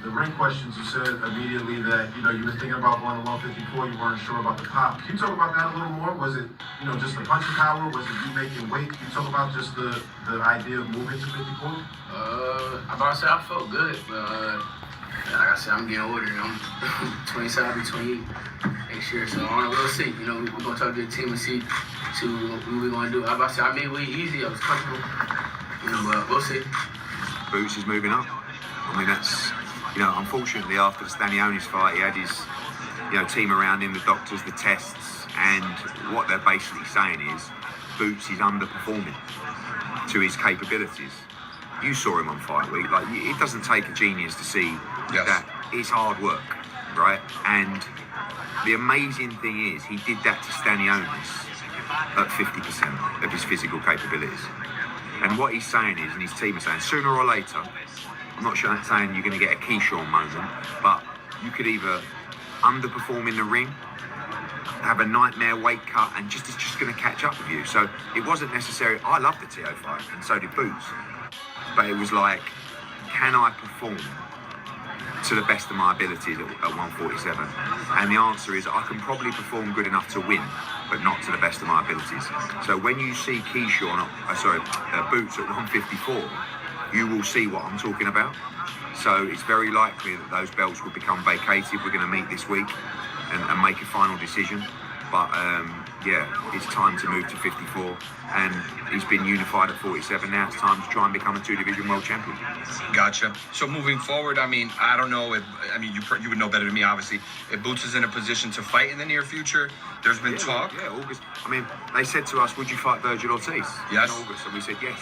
the ring questions, you said immediately that, you were thinking about going to 154, you weren't sure about the pop. Can you talk about that a little more? Was it, just the punching power? Was it you making weight? Can you talk about just the idea of moving to 54? I felt good, but like I said, I'm getting older. I'm 27, I'll be 28 next year, so we'll see. We're gonna talk to the team and see what we're gonna do. I made weight easy. I was comfortable, but we'll see. Boots is moving up. I mean, that's, unfortunately after the Stanionis fight, he had his, team around him, the doctors, the tests, and what they're basically saying is Boots is underperforming to his capabilities. You saw him on fight week. Like, it doesn't take a genius to see that it's hard work, right? And the amazing thing is he did that to Stanionis at 50% of his physical capabilities. And what he's saying is, and his team is saying, sooner or later, I'm not sure that's saying you're going to get a Keyshawn moment, but you could either underperform in the ring, have a nightmare weight cut, and it's just going to catch up with you. So it wasn't necessary. I loved the TO fight, and so did Boots. But it was like, can I perform to the best of my abilities at 147? And the answer is, I can probably perform good enough to win, but not to the best of my abilities. So when you see Boots at 154, you will see what I'm talking about. So it's very likely that those belts will become vacated. We're going to meet this week and make a final decision. But it's time to move to 54, and he's been unified at 47. Now it's time to try and become a two-division world champion. Gotcha. So moving forward, I mean, I don't know if, you would know better than me, obviously. If Boots is in a position to fight in the near future, there's been talk. Yeah, August. I mean, they said to us, would you fight Vergil Ortiz in August? And we said yes.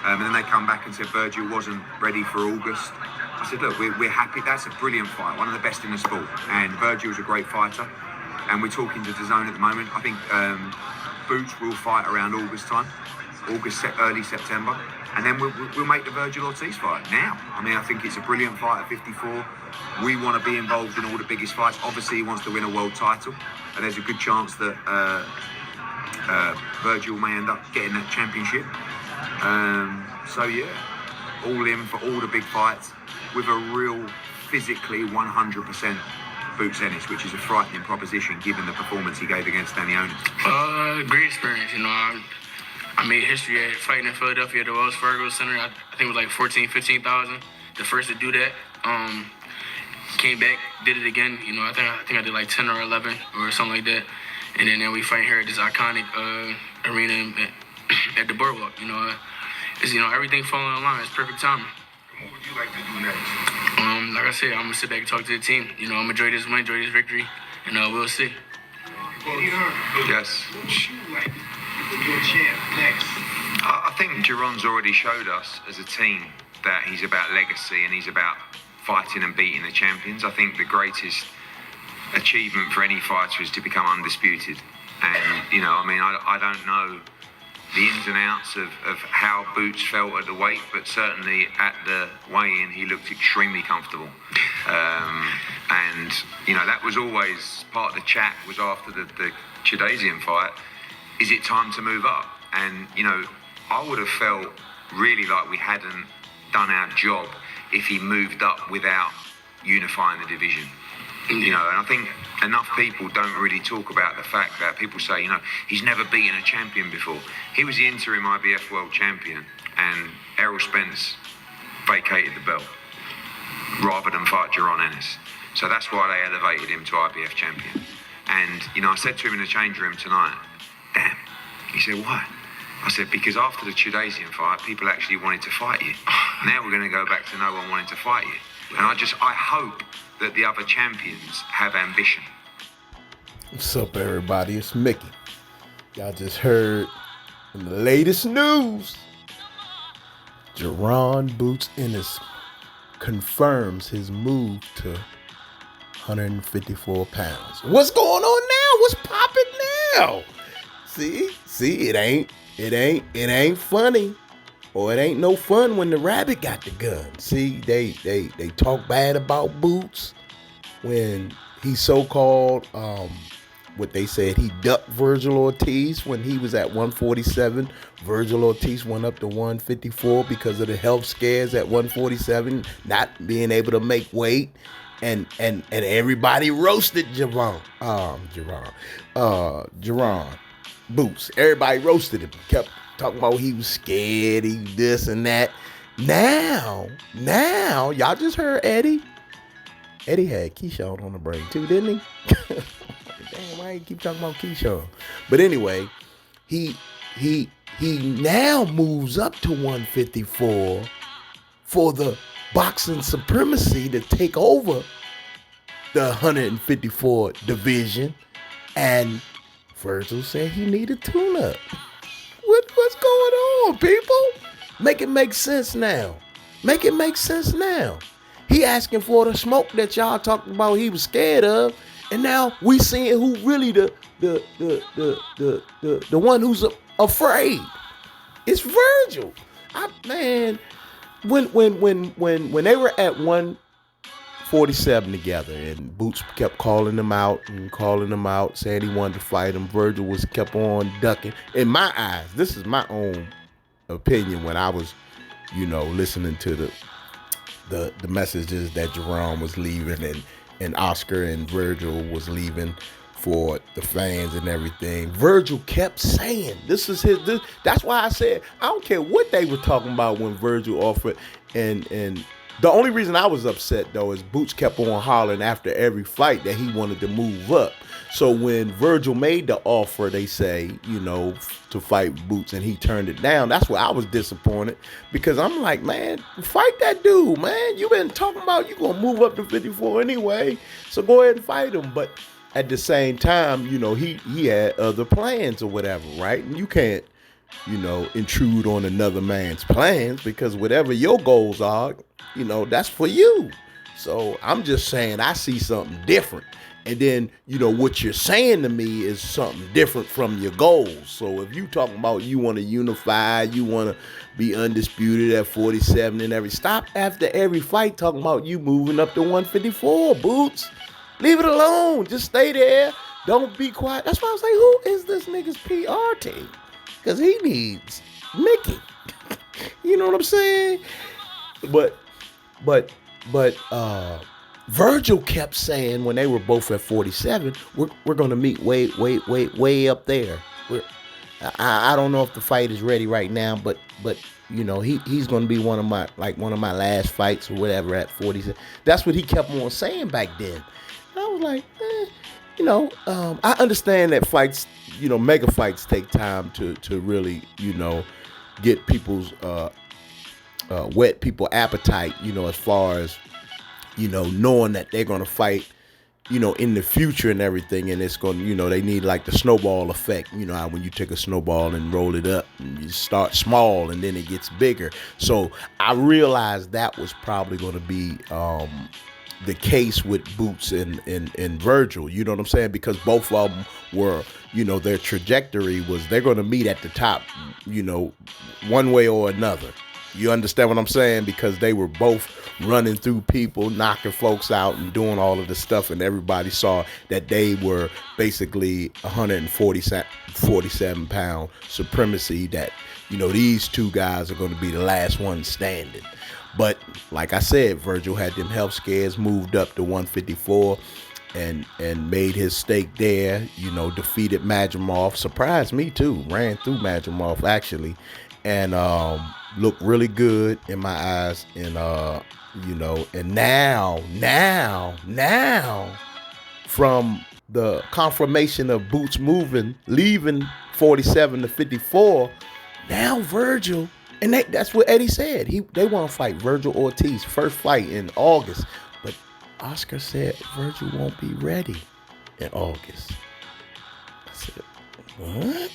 And then they come back and said Vergil wasn't ready for August. I said, look, we're happy. That's a brilliant fight, one of the best in the sport. And Vergil's a great fighter. And we're talking to DAZN at the moment. I think Boots will fight around August time, early September. And then we'll make the Vergil Ortiz fight now. I mean, I think it's a brilliant fight at 54. We want to be involved in all the biggest fights. Obviously, he wants to win a world title. And there's a good chance that Vergil may end up getting that championship. All in for all the big fights with a real physically 100% Boots Ennis, which is a frightening proposition given the performance he gave against Stanionis. Great experience. I made history at fighting in Philadelphia at the Wells Fargo Center. I think it was like 15,000. The first to do that. Came back, did it again. I think I did like 10 or 11 or something like that. And then we fight here at this iconic arena at the Boardwalk. It's, everything falling in line. It's perfect timing. What would you like to do next? Like I said, I'm going to sit back and talk to the team. I'm going to enjoy this win, enjoy this victory, and we'll see. Yes. What would you like to do a champ next? I think Jaron's already showed us as a team that he's about legacy and he's about fighting and beating the champions. I think the greatest achievement for any fighter is to become undisputed. And, I don't know the ins and outs of how Boots felt at the weight, but certainly at the weigh-in he looked extremely comfortable. That was always part of the chat was after the Chidazian fight, is it time to move up? And, I would have felt really like we hadn't done our job if he moved up without unifying the division. And I think enough people don't really talk about the fact that people say, he's never beaten a champion before. He was the interim IBF world champion, and Errol Spence vacated the belt rather than fight Jaron Ennis. So that's why they elevated him to IBF champion. And, I said to him in the change room tonight, damn. He said, why? I said, because after the Chidazian fight, people actually wanted to fight you. Now we're going to go back to no one wanting to fight you. And I hope that the other champions have ambition. What's up, everybody? It's Mickey. Y'all just heard in the latest news, Jaron Boots Ennis confirms his move to 154 pounds. What's going on now? What's popping now? See, it ain't funny. Or it ain't no fun when the rabbit got the gun. See, they talk bad about Boots when he so-called what they said he ducked Vergil Ortiz when he was at 147. Vergil Ortiz went up to 154 because of the health scares at 147, not being able to make weight. And everybody roasted Jaron Boots. Everybody roasted him. Kept talking about he was scared, he this and that. Now, y'all just heard Eddie. Eddie had Keyshawn on the brain too, didn't he? Damn, why you keep talking about Keyshawn? But anyway, he now moves up to 154 for the boxing supremacy to take over the 154 division. And Vergil said he needed tune-up. What's going on, people? Make it make sense now. Make it make sense now. He asking for the smoke that y'all talking about he was scared of, and now we seeing who really the one who's afraid. It's Vergil. Man, when they were at 147 together, and Boots kept calling them out, saying he wanted to fight him. Vergil kept on ducking. In my eyes, this is my own opinion when I was, listening to the messages that Jerome was leaving and Oscar and Vergil was leaving for the fans and everything. Vergil kept saying, that's why I said, I don't care what they were talking about when Vergil offered, and the only reason I was upset though is Boots kept on hollering after every fight that he wanted to move up. So when Vergil made the offer, they say, to fight Boots, and he turned it down, that's where I was disappointed, because I'm like, man, fight that dude, man. You been talking about you gonna move up to 54 anyway, so go ahead and fight him. But at the same time, he had other plans or whatever, right? And you can't, intrude on another man's plans, because whatever your goals are, that's for you. So I'm just saying I see something different. And then, what you're saying to me is something different from your goals. So if you talking about you want to unify, you want to be undisputed at 47 and stop after every fight talking about you moving up to 154, Boots. Leave it alone. Just stay there. Don't be quiet. That's why I was like, who is this nigga's PR team? Because he needs Mickey. You know what I'm saying? But Vergil kept saying when they were both at 47, we're going to meet way up there. I don't know if the fight is ready right now, but he's going to be one of my last fights or whatever at 47. That's what he kept on saying back then. And I was like, I understand that fights, mega fights take time to really, get people's whet people's appetite, as far as knowing that they're going to fight, in the future and everything. And it's going to, they need like the snowball effect, how when you take a snowball and roll it up and you start small and then it gets bigger. So I realized that was probably going to be the case with Boots and Vergil, you know what I'm saying? Because both of them were, their trajectory was they're going to meet at the top, one way or another. You understand what I'm saying? Because they were both running through people, knocking folks out and doing all of this stuff. And everybody saw that they were basically 147 pound supremacy, that, these two guys are going to be the last ones standing. But like I said, Vergil had them health scares, moved up to 154 and made his stake there, defeated Madrimov. Surprised me too. Ran through Madrimov actually. And looked really good in my eyes. And and now from the confirmation of Boots leaving 47 to 54, now Vergil, and that's what Eddie said. They want to fight Vergil Ortiz, first fight in August. But Oscar said Vergil won't be ready in August. I said, what?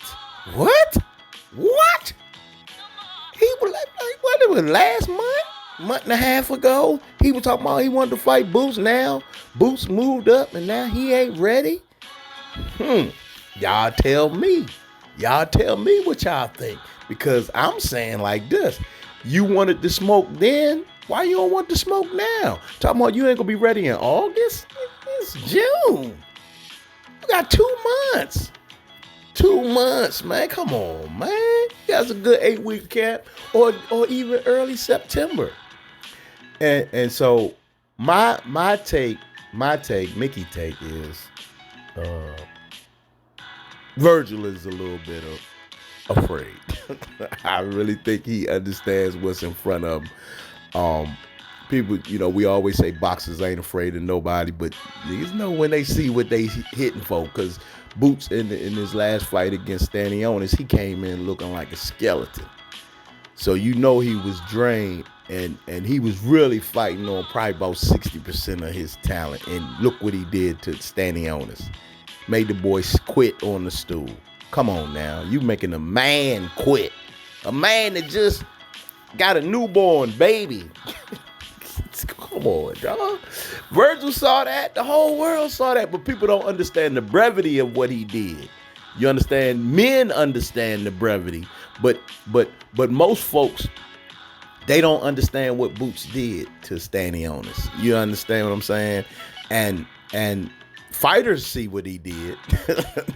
He was like what, it was last month and a half ago, he was talking about he wanted to fight Boots. Now Boots moved up and now he ain't ready. Y'all tell me what y'all think, because I'm saying like this: you wanted to smoke then, why you don't want to smoke now? Talking about you ain't gonna be ready in August? It's June. You got 2 months. 2 months, man. Come on, man. That's a good 8-week camp, or even early September. And so my take, Mickey take is Vergil is a little bit afraid. I really think he understands what's in front of him. People, we always say boxers ain't afraid of nobody, but niggas know when they see what they hitting for. Because Boots in his last fight against Stanionis, he came in looking like a skeleton. So he was drained, and he was really fighting on probably about 60% of his talent. And look what he did to Stanionis. Made the boy quit on the stool. Come on now. You making a man quit. A man that just got a newborn baby. Come on, dog. Vergil saw that. The whole world saw that. But people don't understand the brevity of what he did. You understand? Men understand the brevity. But most folks, they don't understand what Boots did to Stanionis. You understand what I'm saying? And fighters see what he did.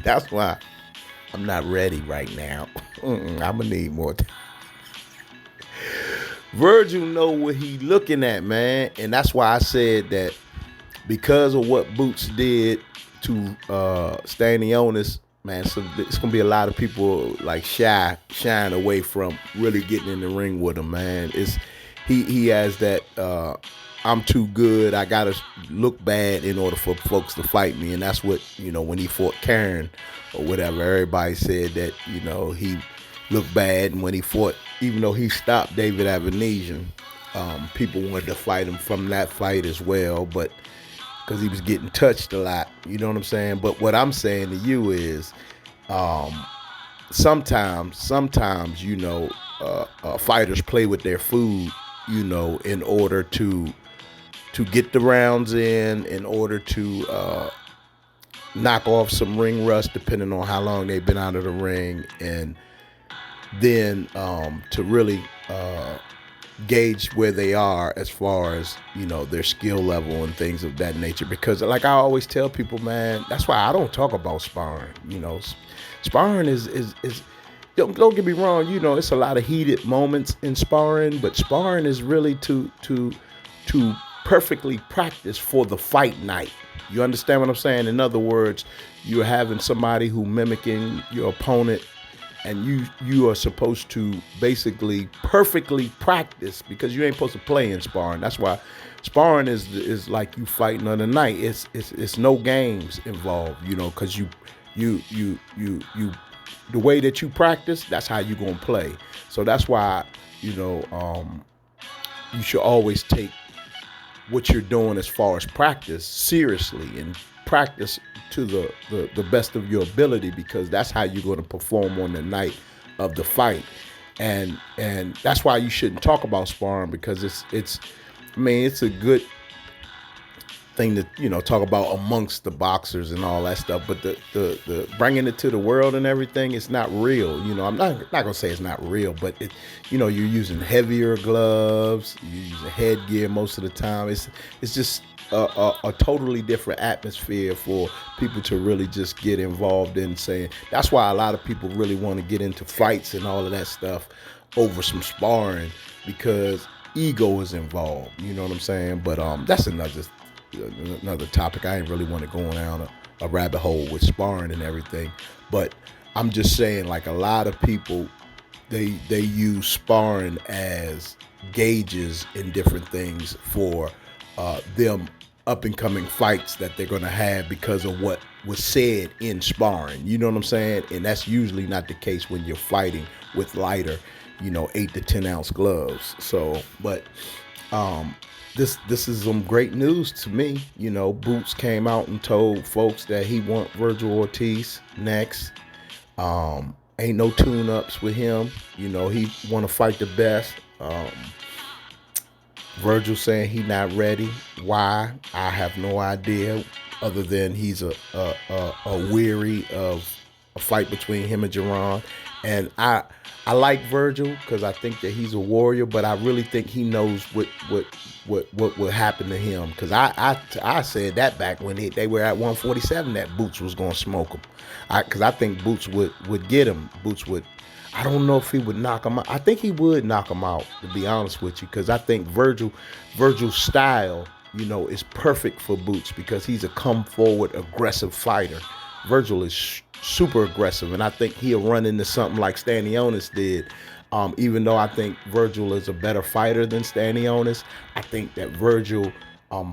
That's why I'm not ready right now. I'm gonna need more time. Vergil know what he looking at, man, and that's why I said that because of what Boots did to Stanionis, man, so it's gonna be a lot of people like shying away from really getting in the ring with him, man. He has that I'm too good, I gotta look bad in order for folks to fight me, and that's what when he fought Karen or whatever, everybody said that he looked bad, and when he fought, even though he stopped David Avanesian, people wanted to fight him from that fight as well, but because he was getting touched a lot, you know what I'm saying? But what I'm saying to you is, sometimes fighters play with their food, in order to get the rounds in order to knock off some ring rust, depending on how long they've been out of the ring, and then to really gauge where they are as far as their skill level and things of that nature. Because like I always tell people, man, that's why I don't talk about sparring. Sparring is don't get me wrong, it's a lot of heated moments in sparring, but sparring is really to perfectly practice for the fight night. You understand what I'm saying? In other words, you're having somebody who mimicking your opponent, and you are supposed to basically perfectly practice, because you ain't supposed to play in sparring. That's why sparring is like you fighting on the night. It's no games involved, because you the way that you practice, that's how you gonna play. So that's why you should always take what you're doing as far as practice seriously, and practice to the best of your ability, because that's how you're going to perform on the night of the fight. And that's why you shouldn't talk about sparring, because it's a good thing to talk about amongst the boxers and all that stuff, but the bringing it to the world and everything, it's not real. I'm not gonna say it's not real, but you're using heavier gloves, you're using headgear most of the time. It's just a totally different atmosphere for people to really just get involved in. Saying that's why a lot of people really want to get into fights and all of that stuff over some sparring, because ego is involved. You know what I'm saying? But that's another topic. I ain't really want to go down a rabbit hole with sparring and everything, but I'm just saying, like, a lot of people, they use sparring as gauges in different things for them up and coming fights that they're going to have because of what was said in sparring. You know what I'm saying? And that's usually not the case when you're fighting with lighter 8 to 10 ounce gloves. So, but this is some great news to me. Boots came out and told folks that he want Vergil Ortiz next. Ain't no tune-ups with him. He want to fight the best. Vergil saying he not ready. Why? I have no idea, other than he's a weary of a fight between him and Jaron. And I like Vergil because I think that he's a warrior, but I really think he knows what will happen to him. Because I said that back when they were at 147 that Boots was gonna smoke him. Because I think Boots would get him. Boots would. I don't know if he would knock him out. I think he would knock him out, to be honest with you, because I think Vergil's style, is perfect for Boots because he's a come forward, aggressive fighter. Vergil is super aggressive, and I think he'll run into something like Stanionis did. Even though I think Vergil is a better fighter than Stanionis, I think that Vergil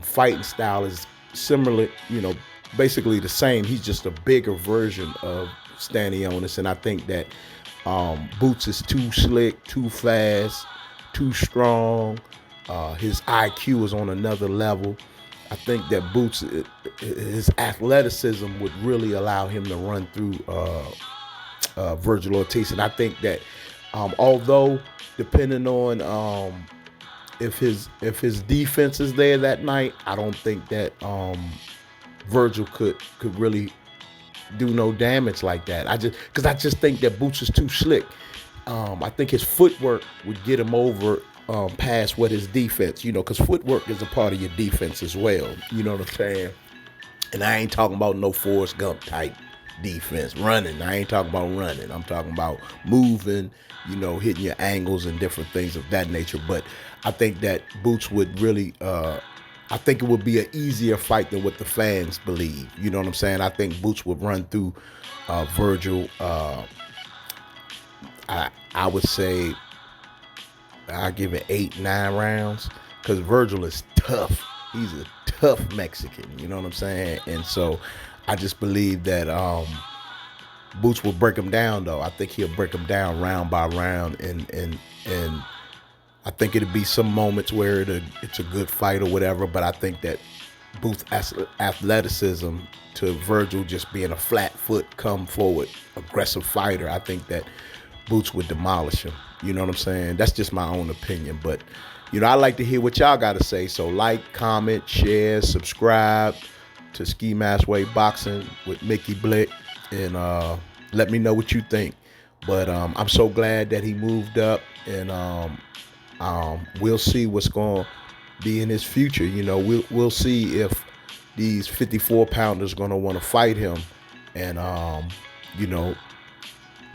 fighting style is similar, basically the same. He's just a bigger version of Stanionis, and I think that Boots is too slick, too fast, too strong. His IQ is on another level. I think that Boots, his athleticism would really allow him to run through Vergil Ortiz. And I think that although depending on if his defense is there that night, I don't think that Vergil could really do no damage like that. I just think that Boots is too slick. I think his footwork would get him over past what his defense, because footwork is a part of your defense as well. You know what I'm saying? And I ain't talking about no Forrest Gump type defense, running. I ain't talking about running. I'm talking about moving, hitting your angles and different things of that nature. But I think that Boots would really, I think it would be an easier fight than what the fans believe. You know what I'm saying? I think Boots would run through Vergil. I would say I'll give it 8-9 rounds because Vergil is tough. He's a tough Mexican, you know what I'm saying? And so I just believe that Boots will break him down, though. I think he'll break him down round by round, and I think it'll be some moments where it's a good fight or whatever, but I think that Boots' athleticism to Vergil just being a flat foot, come forward, aggressive fighter, I think that Boots would demolish him. You know what I'm saying? That's just my own opinion. But, I like to hear what y'all got to say. So like, comment, share, subscribe to Ski Mask Way Boxing with MikiBlik, and let me know what you think. But I'm so glad that he moved up, and we'll see what's going to be in his future. We'll see if these 54-pounders going to want to fight him and,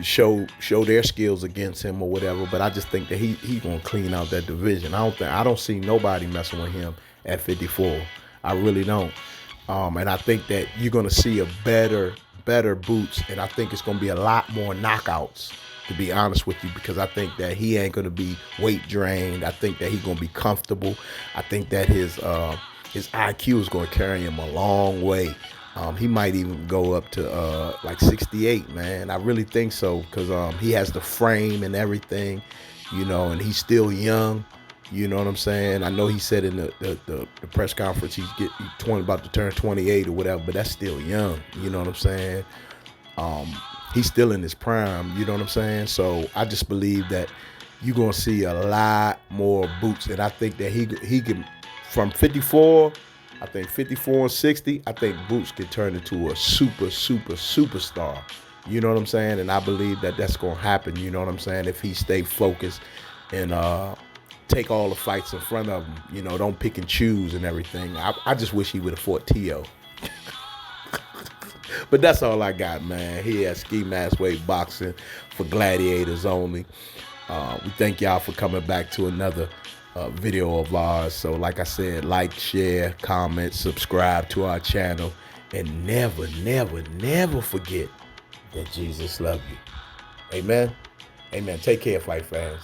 show their skills against him or whatever. But I just think that he gonna clean out that division. I don't see nobody messing with him at 54. I really don't. And I think that you're gonna see a better Boots, and I think it's gonna be a lot more knockouts, to be honest with you, because I think that he ain't gonna be weight drained. I think that he's gonna be comfortable. I think that his IQ is gonna carry him a long way. He might even go up to like 68, man. I really think so, because he has the frame and everything, and he's still young. You know what I'm saying? I know he said in the press conference he's about to turn 28 or whatever, but that's still young. You know what I'm saying? He's still in his prime. You know what I'm saying? So I just believe that you're gonna see a lot more Boots, and I think that he can, from 54. I think 54 and 60, I think Boots could turn into a superstar. You know what I'm saying? And I believe that that's going to happen, you know what I'm saying, if he stay focused and take all the fights in front of him. Don't pick and choose and everything. I just wish he would have fought T.O. But that's all I got, man. Here at Ski Mask Way Boxing for Gladiators only. We thank y'all for coming back to another video of ours. So like I said, like, share, comment, subscribe to our channel, and never forget that Jesus loves you. Amen. Take care, fight fans.